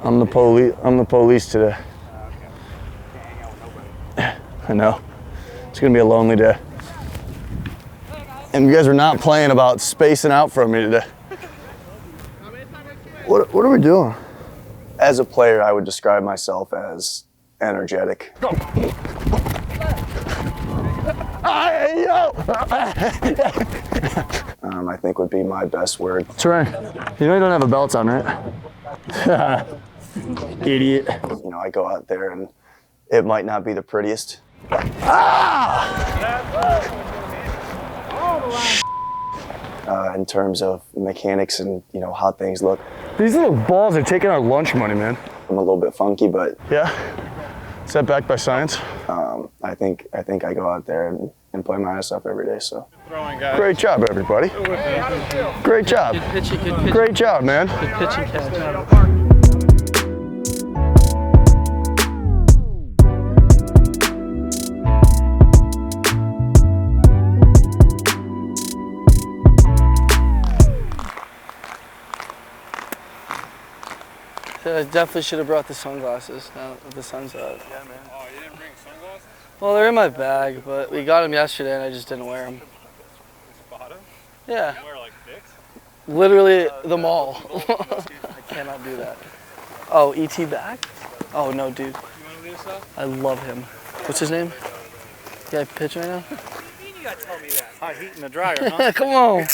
I'm the police. I'm the police today. I know. It's gonna be a lonely day. And you guys are not playing about spacing out from me today. What are we doing? As a player, I would describe myself as energetic. Go. I think would be my best word. Turang, you know you don't have a belt on, right? Idiot. You know, I go out there and it might not be the prettiest. In terms of mechanics and, you know, how things look. These little balls are taking our lunch money, man. I'm a little bit funky, but yeah. Is that backed by science? I think I go out there and play my ass off every day. So great job, everybody. Great job. Good pitch. Great job, man. Good pitch and catch. I definitely should have brought the sunglasses now that the sun's out. Yeah, man. Oh, you didn't bring sunglasses? Well, they're in my bag, but we got them yesterday and I just didn't wear them. You spot them? Yeah. You wear like Vicks? Literally the mall. I cannot do that. Oh, E.T. back? Oh, no, dude. You want to do stuff? I love him. What's his name? Yeah, I pitch right now? You gotta tell me that. Hot heat in the dryer, huh? Come on.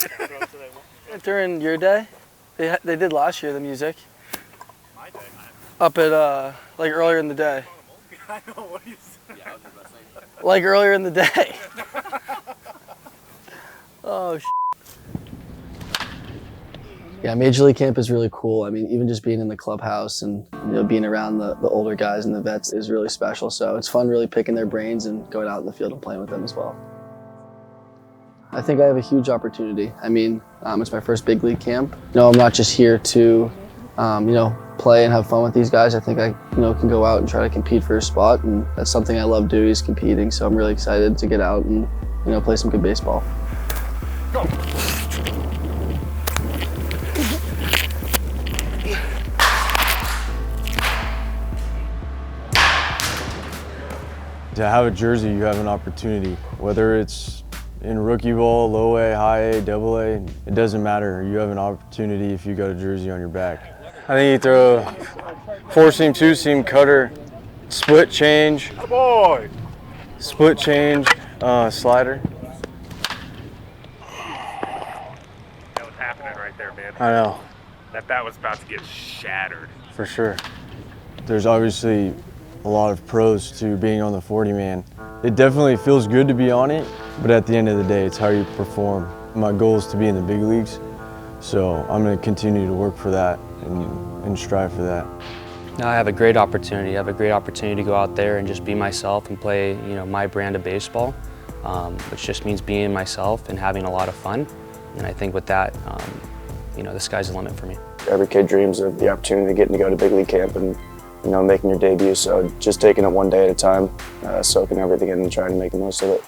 During your day? They did last year, the music. My day. Up at, like earlier in the day. I know, what are you saying? Like earlier in the day. Oh, Yeah, Major League Camp is really cool. I mean, even just being in the clubhouse and, you know, being around the older guys and the vets is really special. So it's fun really picking their brains and going out in the field and playing with them as well. I think I have a huge opportunity. I mean, it's my first big league camp. You know, I'm not just here to, you know, play and have fun with these guys. I think I, you know, can go out and try to compete for a spot, and that's something I love doing is competing. So I'm really excited to get out and, you know, play some good baseball. Go. To have a jersey, you have an opportunity. Whether it's in rookie ball, low A, high A, double A, it doesn't matter. You have an opportunity if you got a jersey on your back. I think you throw a 4-seam, 2-seam cutter, split change, Boy. split change, slider. That was happening right there, man. I know, That bat was about to get shattered. for sure. There's obviously a lot of pros to being on the 40-man. It definitely feels good to be on it, but at the end of the day, it's how you perform. My goal is to be in the big leagues, so I'm going to continue to work for that and strive for that. Now I have a great opportunity. I have a great opportunity to go out there and just be myself and play, you know, my brand of baseball, which just means being myself and having a lot of fun. And I think with that, you know, the sky's the limit for me. Every kid dreams of the opportunity of getting to go to big league camp and, you know, making your debut. So just taking it one day at a time, soaking everything in and trying to make the most of it.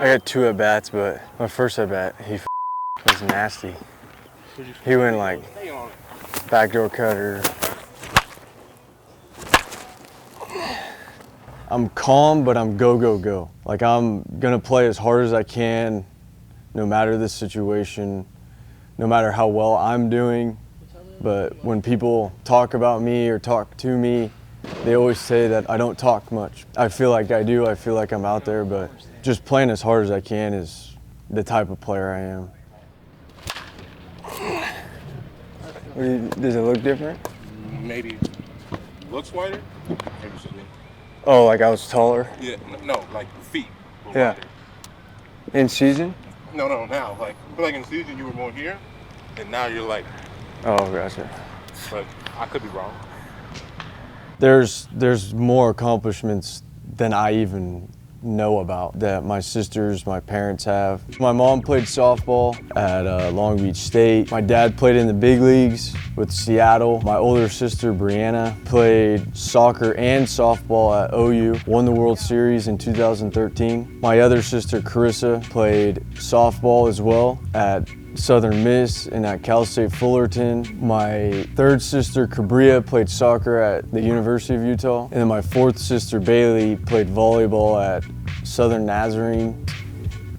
I got 2 at-bats, but my first at-bat, he was nasty. He went like backdoor cutter. I'm calm, but I'm go, go, go. Like I'm gonna play as hard as I can, no matter the situation, no matter how well I'm doing. But when people talk about me or talk to me, they always say that I don't talk much. I feel like I do, I feel like I'm out there, but just playing as hard as I can is the type of player I am. Does it look different? Maybe looks wider. Maybe so. Oh, like I was taller? Yeah, no, like feet. Were Yeah. wider. In season? No, now. Like, I feel like in season you were more here, and now you're like, Oh, gotcha. but I could be wrong. There's more accomplishments than I even know about that my sisters, my parents have. My mom played softball at Long Beach State. My dad played in the big leagues with Seattle. My older sister, Brianna, played soccer and softball at OU, won the World Series in 2013. My other sister, Carissa, played softball as well at Southern Miss and at Cal State Fullerton. My third sister, Cabria, played soccer at the University of Utah. And then my fourth sister, Bailey, played volleyball at Southern Nazarene.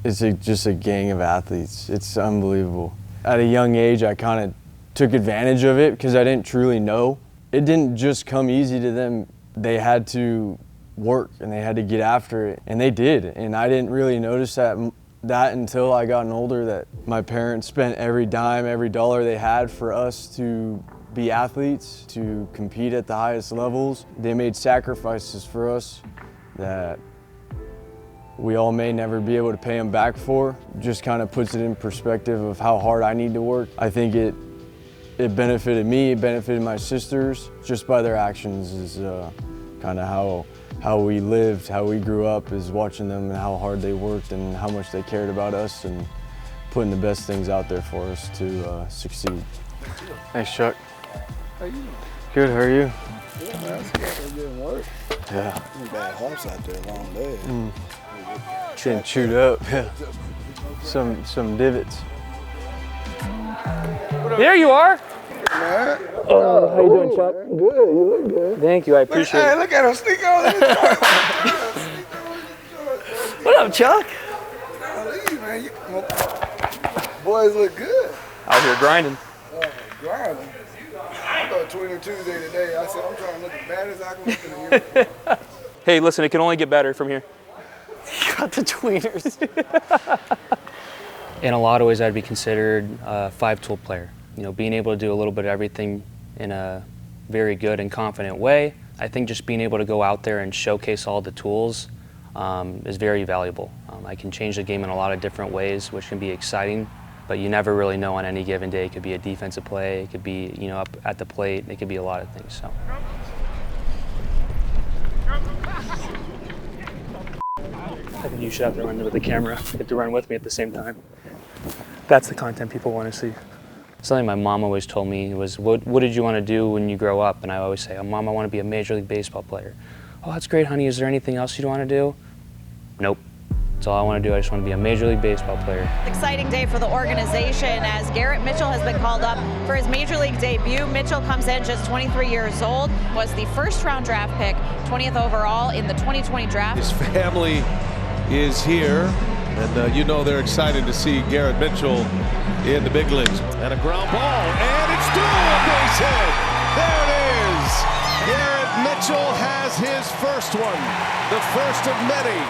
It's just a gang of athletes. It's unbelievable. At a young age, I kind of took advantage of it because I didn't truly know. It didn't just come easy to them. They had to work and they had to get after it, and they did. And I didn't really notice that until I got older, that my parents spent every dime, every dollar they had for us to be athletes, to compete at the highest levels. They made sacrifices for us that we all may never be able to pay them back for. Just kind of puts it in perspective of how hard I need to work. I think it benefited me, it benefited my sisters. Just by their actions is kind of how we lived, how we grew up, is watching them and how hard they worked and how much they cared about us and putting the best things out there for us to succeed. Thanks, Chuck. How you doing? Good, how are you? Yeah, man, it's good work. Yeah. Bad horse out there, long day. Getting chewed up, yeah. Some divots. There you are. Man. How you doing, Chuck? Good, you look good. Thank you, I appreciate Hey, it. look at him sneak on his What up, Chuck? man. Boys look good. Out here grinding. Grinding. I thought Twitter Tuesday today. I said, I'm trying to look as bad as I can look in the mirror. Hey, listen, it can only get better from here. You got the tweeners. In a lot of ways, I'd be considered a five-tool player. You know, being able to do a little bit of everything in a very good and confident way. I think just being able to go out there and showcase all the tools is very valuable. I can change the game in a lot of different ways, which can be exciting, but you never really know on any given day. It could be a defensive play, it could be, you know, up at the plate, it could be a lot of things. So. I think you should have to run with the camera. Get to run with me at the same time. That's the content people want to see. Something my mom always told me was, what did you want to do when you grow up? And I always say, oh, Mom, I want to be a Major League Baseball player. Oh, that's great, honey. Is there anything else you'd want to do? Nope. That's all I want to do. I just want to be a Major League Baseball player. Exciting day for the organization as Garrett Mitchell has been called up for his Major League debut. Mitchell comes in just 23 years old, was the first-round draft pick, 20th overall in the 2020 draft. His family is here, and you know they're excited to see Garrett Mitchell in the big leagues. And a ground ball, and it's through a base hit. There it is. Garrett Mitchell has his first one, the first of many.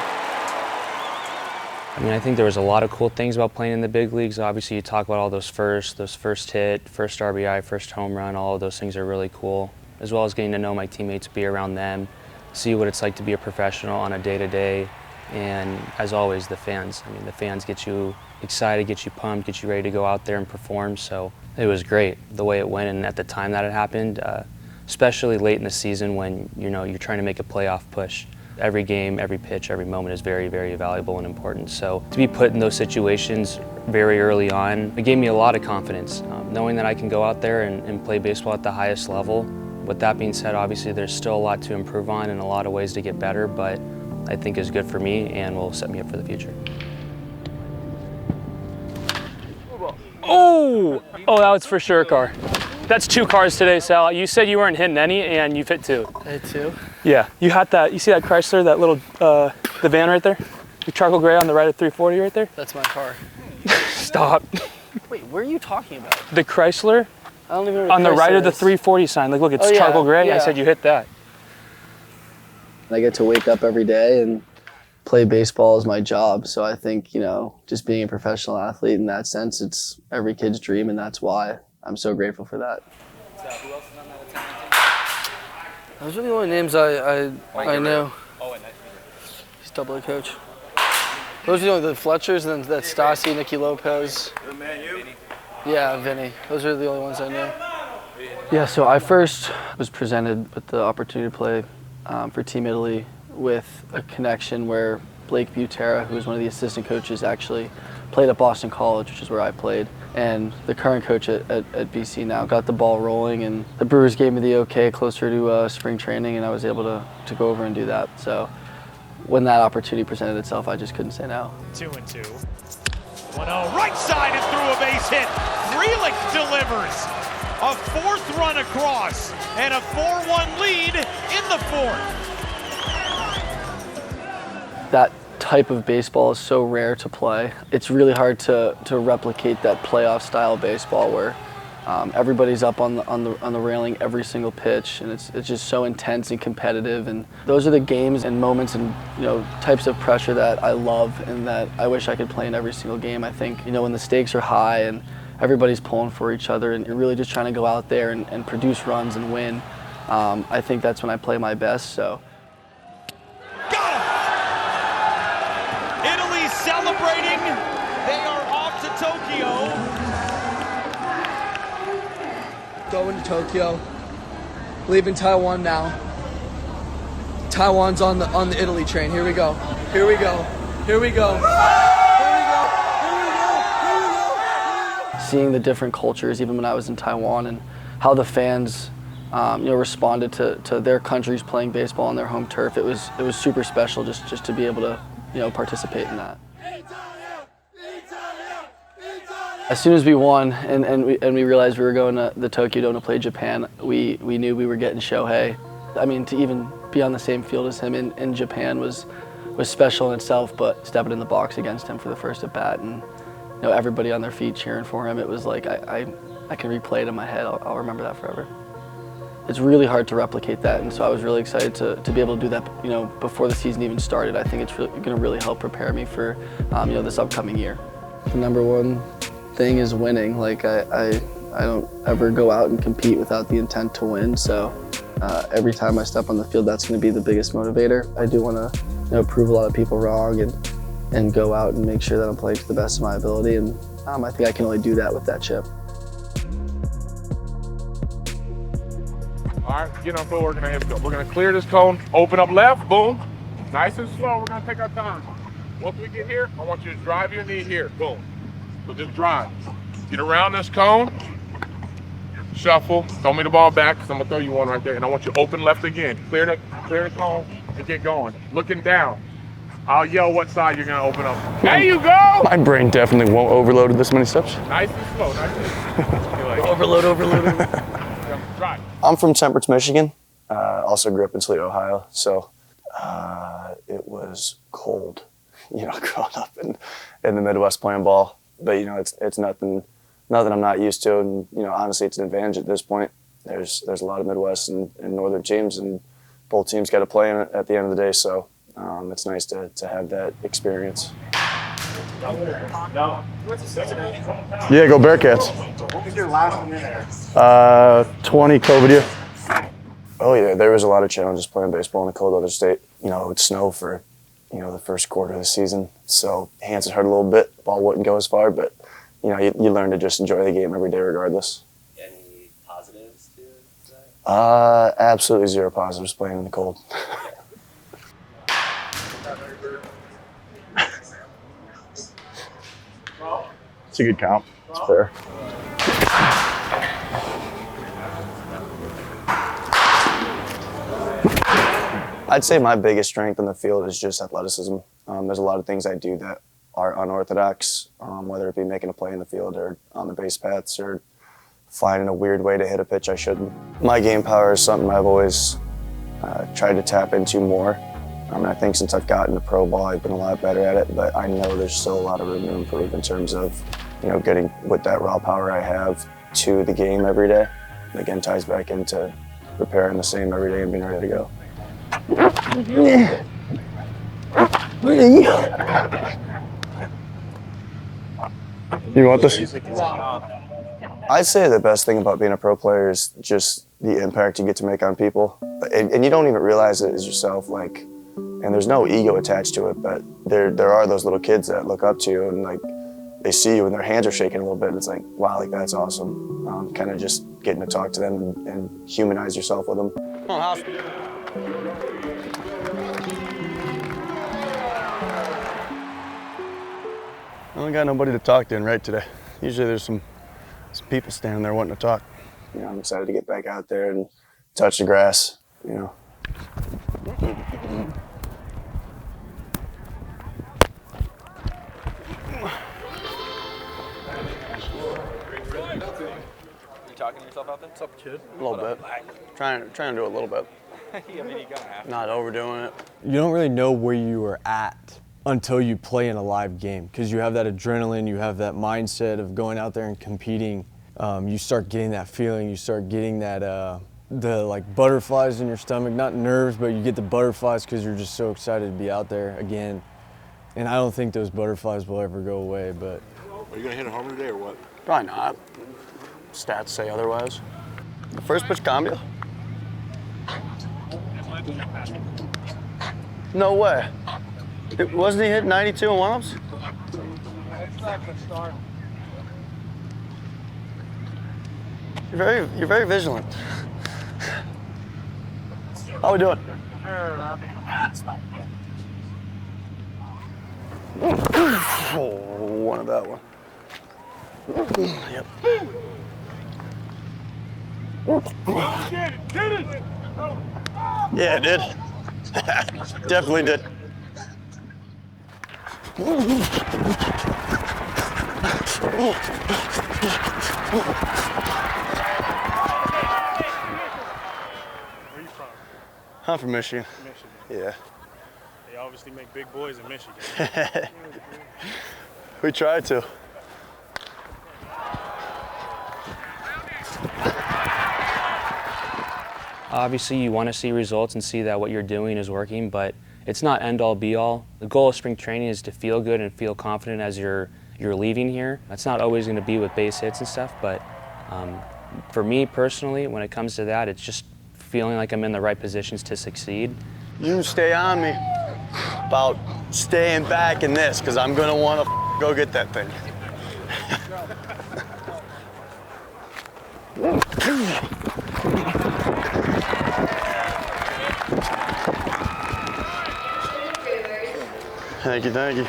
I mean, I think there was a lot of cool things about playing in the big leagues. Obviously, you talk about all those first hit, first RBI, first home run, all of those things are really cool, as well as getting to know my teammates, be around them, see what it's like to be a professional on a day-to-day, and as always, the fans. I mean, the fans get you excited, get you pumped, get you ready to go out there and perform, so it was great the way it went, and at the time that it happened, especially late in the season when, you know, you're trying to make a playoff push. Every game, every pitch, every moment is very, very valuable and important. So to be put in those situations very early on, it gave me a lot of confidence, knowing that I can go out there and play baseball at the highest level. With that being said, obviously there's still a lot to improve on and a lot of ways to get better, but I think is good for me and will set me up for the future. Oh, that was for sure a car. That's 2 cars today, Sal. You said you weren't hitting any, and you've hit 2. I hit 2? Yeah, you had that. You see that Chrysler, that little, the van right there? The charcoal gray on the right of 340 right there? That's my car. Stop. Wait, where are you talking about? The Chrysler I don't even know what on the right Chrysler of the is. 340 sign. Like, look, it's Oh, yeah, charcoal gray. I yeah. said you hit that. I get to wake up every day and play baseball is my job. So I think, you know, just being a professional athlete in that sense, it's every kid's dream, and that's why I'm so grateful for that. Those are the only names I know. He's double-A coach. Those are the Fletchers, and then that's Stassi, Nicky Lopez. Yeah, Vinny. Those are the only ones I know. Yeah, so I first was presented with the opportunity to play for Team Italy with a connection where Blake Butera, who was one of the assistant coaches, actually played at Boston College, which is where I played. And the current coach at BC now got the ball rolling, and the Brewers gave me the okay closer to spring training, and I was able to go over and do that. So when that opportunity presented itself, I just couldn't say no. 2-2. 1-0, right side and through a base hit. Frelick delivers a 4th run across and a 4-1 lead in the 4th. That type of baseball is so rare to play. It's really hard to replicate that playoff style baseball where everybody's up on the railing every single pitch, and it's just so intense and competitive. And those are the games and moments and types of pressure that I love and that I wish I could play in every single game. I think when the stakes are high and everybody's pulling for each other and you're really just trying to go out there and produce runs and win, I think that's when I play my best. So. Celebrating, they are off to Tokyo. Going to Tokyo, leaving Taiwan now. Taiwan's on the Italy train. Here we go. Here we go. Here we go. Seeing the different cultures, even when I was in Taiwan, and how the fans, responded to their countries playing baseball on their home turf, it was super special just to be able to participate in that. As soon as we won and we realized we were going to the Tokyo Dome to play Japan, we knew we were getting Shohei. I mean, to even be on the same field as him in Japan was special in itself, but stepping in the box against him for the first at bat and everybody on their feet cheering for him, it was like I can replay it in my head. I'll remember that forever. It's really hard to replicate that, and so I was really excited to be able to do that before the season even started. I think it's going to really help prepare me for this upcoming year. The number one thing is winning. Like I don't ever go out and compete without the intent to win, so every time I step on the field, that's going to be the biggest motivator. I do want to prove a lot of people wrong and go out and make sure that I'm playing to the best of my ability, and I think I can only do that with that chip. All right, get on foot, we're gonna clear this cone, open up left, boom. Nice and slow, we're gonna take our time. Once we get here, I want you to drive your knee here, boom. So just drive. Get around this cone, shuffle, throw me the ball back, because I'm gonna throw you one right there, and I want you to open left again. Clear the cone and get going. Looking down. I'll yell what side you're gonna open up. There you go! My brain definitely won't overload with this many steps. Nice and slow, nice and slow. Overload. Drive. I'm from Temperance, Michigan. Also grew up in Toledo, Ohio. So it was cold, growing up in the Midwest playing ball. But it's nothing I'm not used to, and honestly, it's an advantage at this point. There's a lot of Midwest and Northern teams, and both teams got to play in it at the end of the day. So it's nice to have that experience. Yeah, go Bearcats. What was your last win there? 20 COVID year. Oh yeah, there was a lot of challenges playing baseball in a cold weather state. It would snow for, the first quarter of the season. So hands would hurt a little bit, ball wouldn't go as far, but you learn to just enjoy the game every day regardless. Any positives to that? Absolutely zero positives playing in the cold. It's a good count. It's fair. I'd say my biggest strength on the field is just athleticism. There's a lot of things I do that are unorthodox, whether it be making a play in the field or on the base paths or finding a weird way to hit a pitch I shouldn't. My game power is something I've always tried to tap into more. I think since I've gotten to pro ball, I've been a lot better at it, but I know there's still a lot of room to improve in terms of, getting with that raw power I have to the game every day. And again, ties back into preparing the same every day and being ready to go. You want this? I'd say the best thing about being a pro player is just the impact you get to make on people. And you don't even realize it as yourself, and there's no ego attached to it, but there are those little kids that look up to you and they see you and their hands are shaking a little bit. And it's like, wow, that's awesome. Kind of just getting to talk to them and humanize yourself with them. Come on, House. I only got nobody to talk to and write today. Usually there's some people standing there wanting to talk. You know, I'm excited to get back out there and touch the grass, you know. You talking to yourself out there? What's up, kid? A little bit. Trying to do a little bit. I mean, you gotta have to. Not overdoing it. You don't really know where you are at until you play in a live game, because you have that adrenaline, you have that mindset of going out there and competing. You start getting that feeling, you start getting that the like butterflies in your stomach, not nerves, but you get the butterflies because you're just so excited to be out there again. And I don't think those butterflies will ever go away. But Are you gonna hit a homer today or what? Probably not. Stats say otherwise. The first pitch combo? No way. Wasn't he hit 92 in warm-ups? It's not gonna start. You're very vigilant. How we doing? Oh, one of that one. Yep. Yeah, it did. Definitely did. Where you from? I'm from Michigan. Michigan. Yeah. They obviously make big boys in Michigan. We try to. Obviously, you want to see results and see that what you're doing is working, but it's not end-all, be-all. The goal of spring training is to feel good and feel confident as you're leaving here. That's not always going to be with base hits and stuff, but for me personally, when it comes to that, it's just feeling like I'm in the right positions to succeed. You stay on me about staying back in this, because I'm going to want to go get that thing. Thank you, thank you.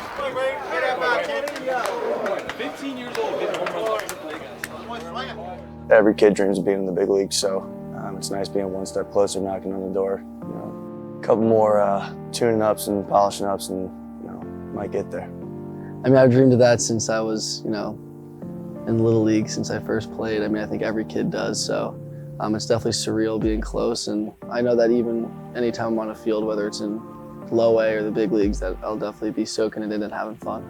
15 years old, getting home runs. Every kid dreams of being in the big leagues, so it's nice being one step closer, knocking on the door. You know, a couple more tuning ups and polishing ups, and you know, might get there. I mean, I've dreamed of that since I was, you know, in Little League, since I first played. I mean, I think every kid does, so it's definitely surreal being close, and I know that even anytime I'm on a field, whether it's in low A or the big leagues, that I'll definitely be soaking it in and having fun.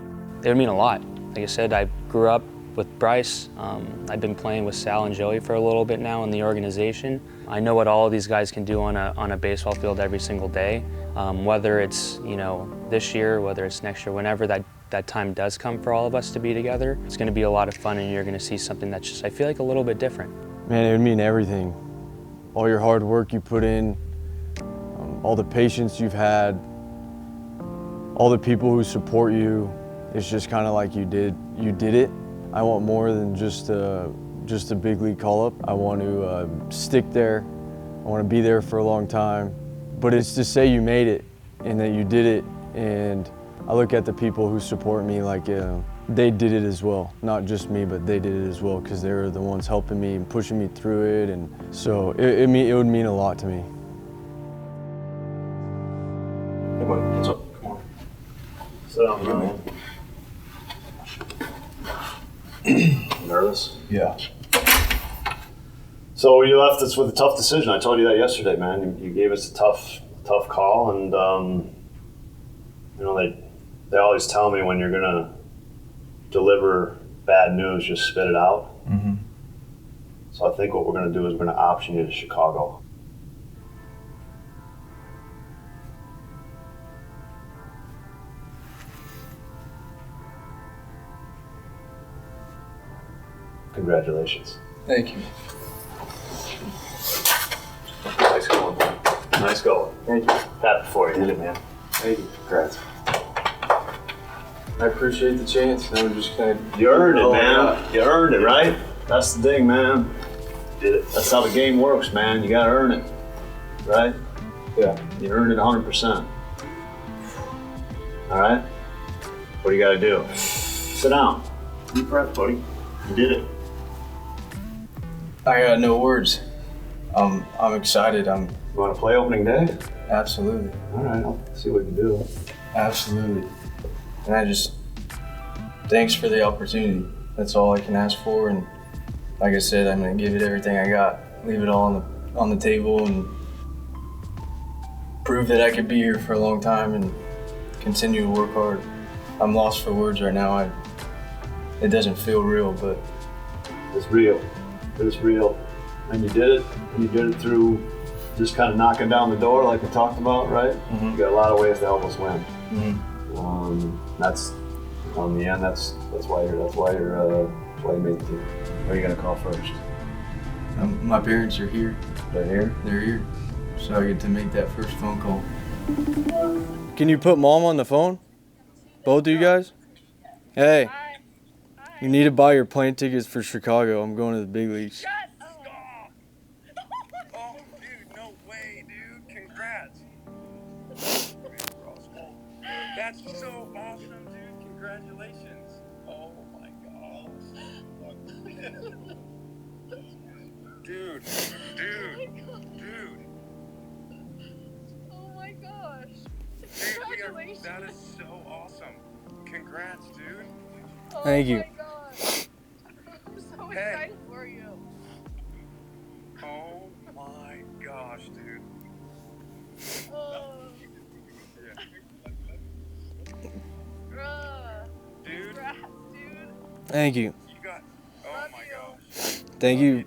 It would mean a lot. Like I said, I grew up with Bryce. I've been playing with Sal and Joey for a little bit now in the organization. I know what all of these guys can do on a baseball field every single day. Whether it's, you know, this year, whether it's next year, whenever that time does come for all of us to be together, it's going to be a lot of fun, and you're going to see something that's just, I feel like, a little bit different. man, it would mean everything. All your hard work you put in, all the patience you've had, all the people who support you. It's just kind of like you did it. I want more than just a big league call-up. I want to stick there. I want to be there for a long time. But it's to say you made it and that you did it. And I look at the people who support me like they did it as well. Not just me, but they did it as well, because they were the ones helping me and pushing me through it. And so it would mean a lot to me. Hey, buddy, what's up? Come on. Sit down, man. Nervous? Yeah. So you left us with a tough decision. I told you that yesterday, man. You gave us a tough call, and you know, they always tell me when you're gonna deliver bad news, just spit it out. Mm-hmm. So I think what we're gonna do is we're gonna option you to Chicago. Congratulations. Thank you. Nice going, man. Nice going. Thank you. Happy for you. Did it, man. Thank you. Congrats. I appreciate the chance. Now we're just kind of. You earned it, man. You earned it, right? That's the thing, man. Did it. That's how the game works, man. You gotta earn it, right? Yeah. You earned it 100%. All right. What do you gotta do? Sit down. Deep breath, buddy. You did it. I got no words. I'm excited. You want to play opening day? Absolutely. All right, I'll see what we can do. Absolutely. And thanks for the opportunity. That's all I can ask for. And like I said, I'm gonna give it everything I got. Leave it all on the table and prove that I could be here for a long time and continue to work hard. I'm lost for words right now. It doesn't feel real, but it's real. It's real. And you did it. And you did it through just kind of knocking down the door like we talked about, right? Mm-hmm. You got a lot of ways to help us win. Mm-hmm. That's on the end. That's why you made the team. Who are you gonna call first? My parents are here. They're here? They're here. So I get to make that first phone call. Can you put Mom on the phone? Both of you guys? Hey. You need to buy your plane tickets for Chicago. I'm going to the big leagues. Oh, dude, no way, dude. Congrats. That's so awesome, dude. Congratulations. Oh my gosh. Dude. Oh my gosh. Dude, that is so awesome. Congrats, dude. Thank you. Oh my gosh. I'm so excited for you. Oh my gosh, dude. Oh. Dude. Congrats, dude. Thank you. You got, oh my gosh. Thank you.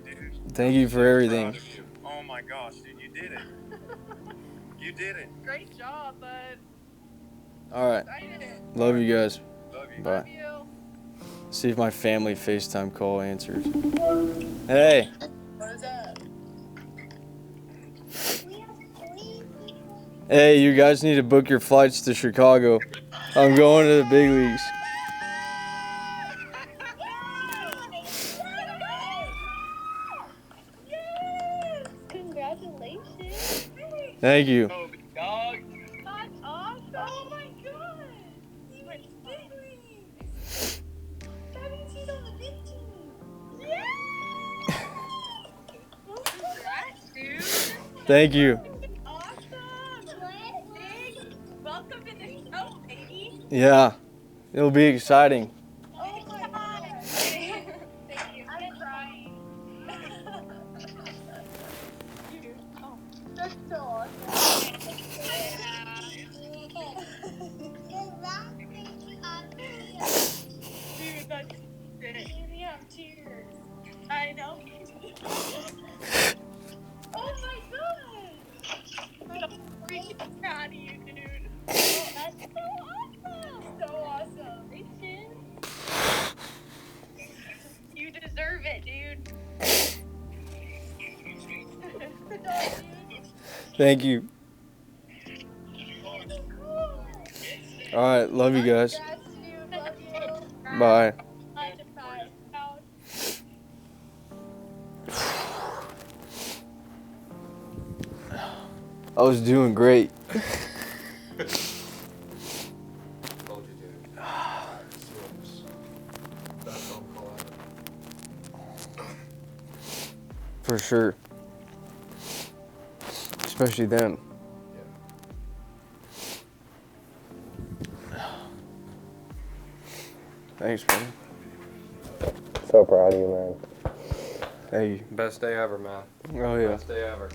Thank you for everything. Oh my gosh, dude, you did it. You did it. Great job, bud. All right. Excited. Love you guys. Love you. Bye. Love you. See if my family FaceTime call answers. Hey. What is that? Hey, you guys need to book your flights to Chicago. I'm going to the big leagues. Congratulations. Thank you. Dog. That's awesome. Oh my god. You went big leagues. 17 on the big team. Yeah. Congrats, dude. Thank you. Awesome. Big. Welcome to the show, baby. Yeah, it'll be exciting. Oh my god. Thank you. I'm crying. Dude, oh, that's so awesome. Dude, that's sick. We have tears. I know. Oh my god. I'm so freaking proud of you, dude. Oh, that's so awesome. So awesome. You deserve it, dude. Good job, dude. Thank you. All right, love you guys. Congrats, dude. Love you. Bye. Bye. I was doing great. For sure. Especially them. Thanks, man. So proud of you, man. Thank you. Best day ever, man. Oh, yeah. Best day ever.